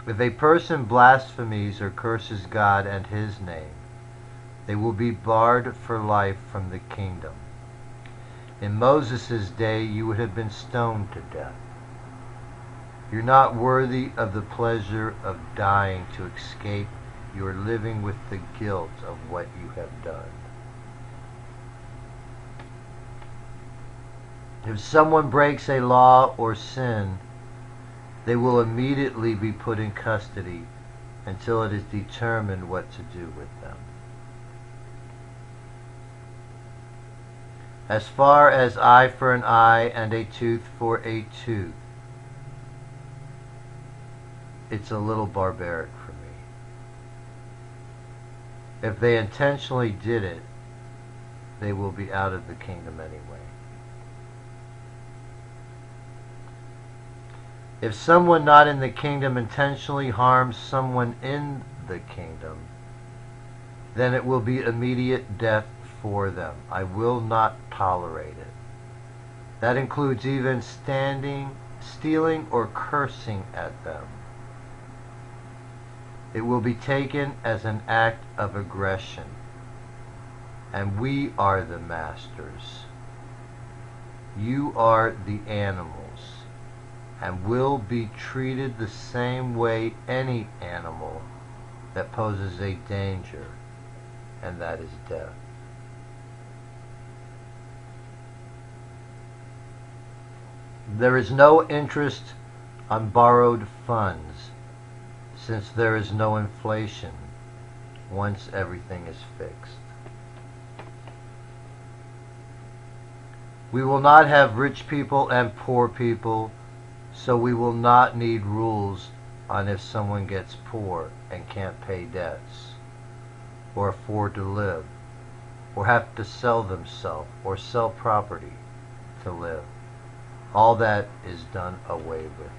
If a person blasphemes or curses God and his name, they will be barred for life from the kingdom. In Moses' day, you would have been stoned to death. You're not worthy of the pleasure of dying to escape your living with the guilt of what you have done. If someone breaks a law or sin, they will immediately be put in custody until it is determined what to do with them. As far as eye for an eye and a tooth for a tooth, it's a little barbaric for me. If they intentionally did it, they will be out of the kingdom anyway. If someone not in the kingdom intentionally harms someone in the kingdom, then it will be immediate death for them. I will not tolerate it. That includes even stealing or cursing at them. It will be taken as an act of aggression. And we are the masters. You are the animals, and will be treated the same way any animal that poses a danger, and that is death. There is no interest on borrowed funds, since there is no inflation once everything is fixed. We will not have rich people and poor people, so we will not need rules on if someone gets poor and can't pay debts, or afford to live, or have to sell themselves, or sell property to live. All that is done away with.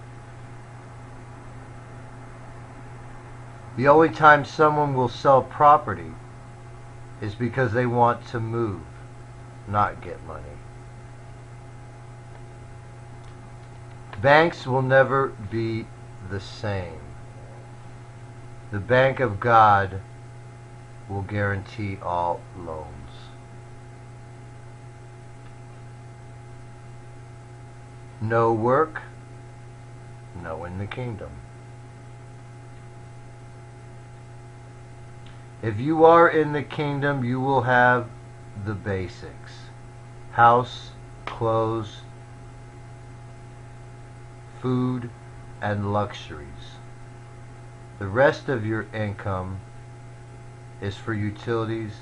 The only time someone will sell property is because they want to move, not get money. Banks will never be the same. The Bank of God will guarantee all loans. No work, no in the kingdom. If you are in the kingdom, you will have the basics: house, clothes, food, and luxuries. The rest of your income is for utilities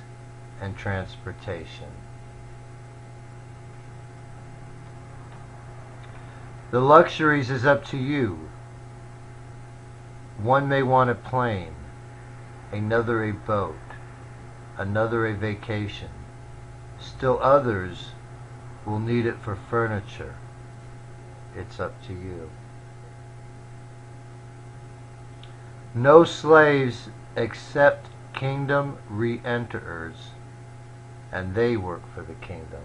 and transportation. The luxuries is up to you. One may want a plane, another a boat, another a vacation. Still others will need it for furniture. It's up to you. No slaves except kingdom re-enterers, and they work for the kingdom.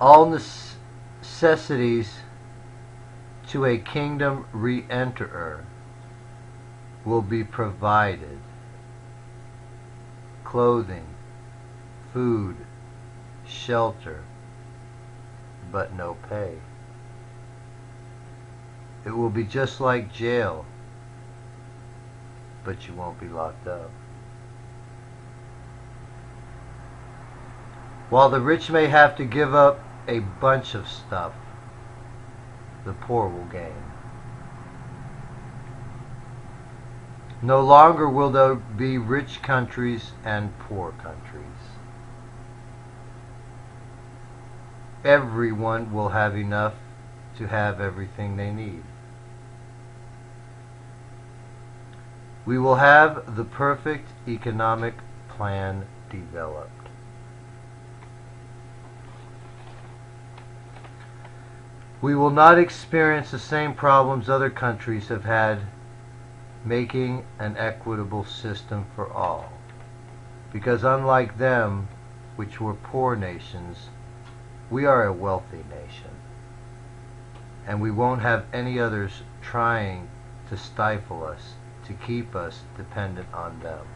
All necessities to a kingdom re-enterer will be provided: clothing, food, shelter, but no pay. It will be just like jail, but you won't be locked up. While the rich may have to give up a bunch of stuff, the poor will gain. No longer will there be rich countries and poor countries. Everyone will have enough to have everything they need. We will have the perfect economic plan developed. We will not experience the same problems other countries have had making an equitable system for all, because unlike them, which were poor nations, we are a wealthy nation. and we won't have any others trying to stifle us, to keep us dependent on them.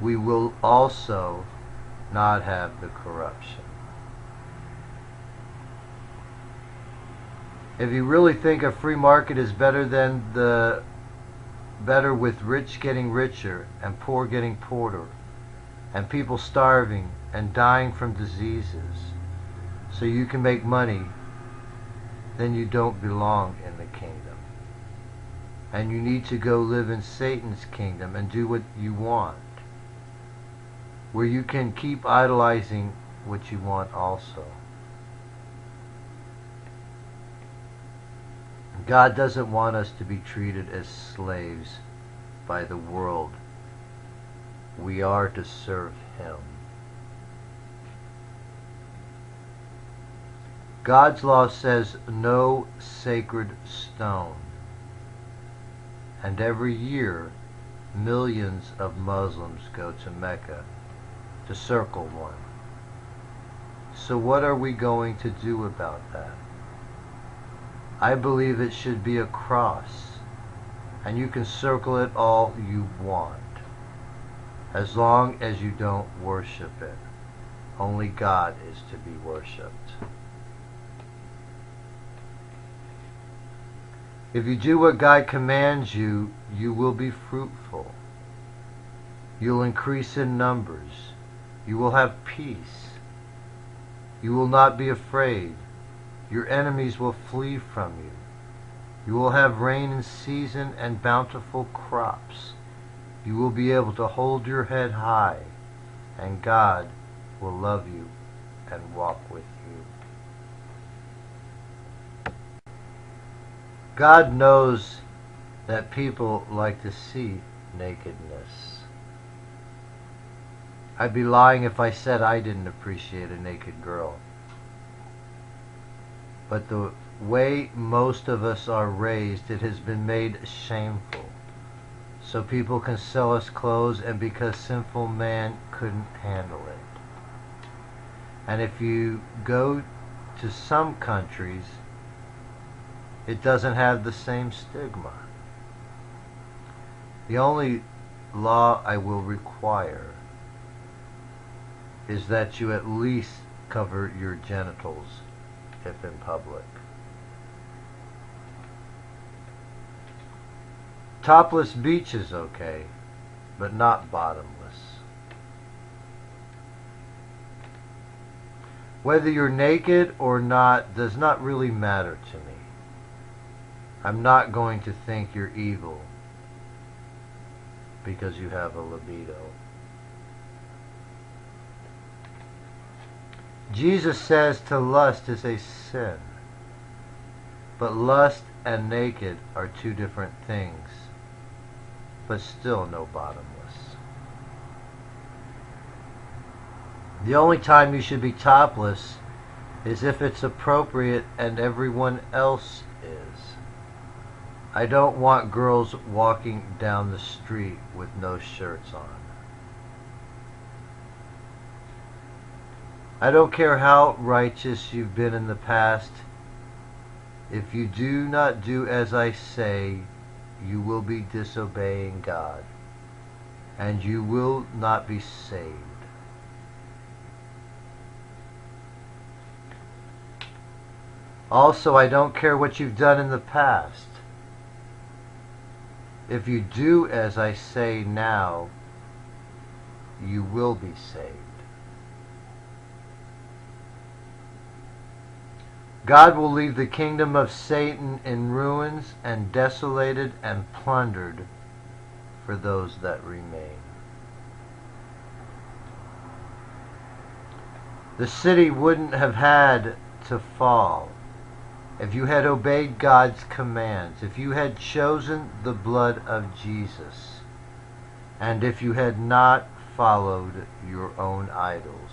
We will also not have the corruption. If you really think a free market is better with rich getting richer and poor getting poorer, and people starving and dying from diseases, so you can make money, then you don't belong in the kingdom. And you need to go live in Satan's kingdom and do what you want, where you can keep idolizing what you want also. God doesn't want us to be treated as slaves by the world. We are to serve Him. God's law says no sacred stone. And every year, millions of Muslims go to Mecca to circle one. So what are we going to do about that? I believe it should be a cross, and you can circle it all you want, as long as you don't worship it. Only God is to be worshipped. If you do what God commands you, you will be fruitful. You'll increase in numbers. You will have peace. You will not be afraid. Your enemies will flee from you. You will have rain in season and bountiful crops. You will be able to hold your head high, and God will love you and walk with you. God knows that people like to see nakedness. I'd be lying if I said I didn't appreciate a naked girl. But the way most of us are raised, it has been made shameful. So people can sell us clothes, and because sinful man couldn't handle it. And if you go to some countries, it doesn't have the same stigma. The only law I will require is that you at least cover your genitals if in public. Topless beach is okay, but not bottomless. Whether you're naked or not does not really matter to me. I'm not going to think you're evil because you have a libido. Jesus says to lust is a sin, but lust and naked are two different things, but still no bottomless. The only time you should be topless is if it's appropriate and everyone else is. I don't want girls walking down the street with no shirts on. I don't care how righteous you've been in the past. If you do not do as I say, you will be disobeying God, and you will not be saved. Also, I don't care what you've done in the past. If you do as I say now, you will be saved. God will leave the kingdom of Satan in ruins and desolated and plundered for those that remain. The city wouldn't have had to fall if you had obeyed God's commands, if you had chosen the blood of Jesus, and if you had not followed your own idols.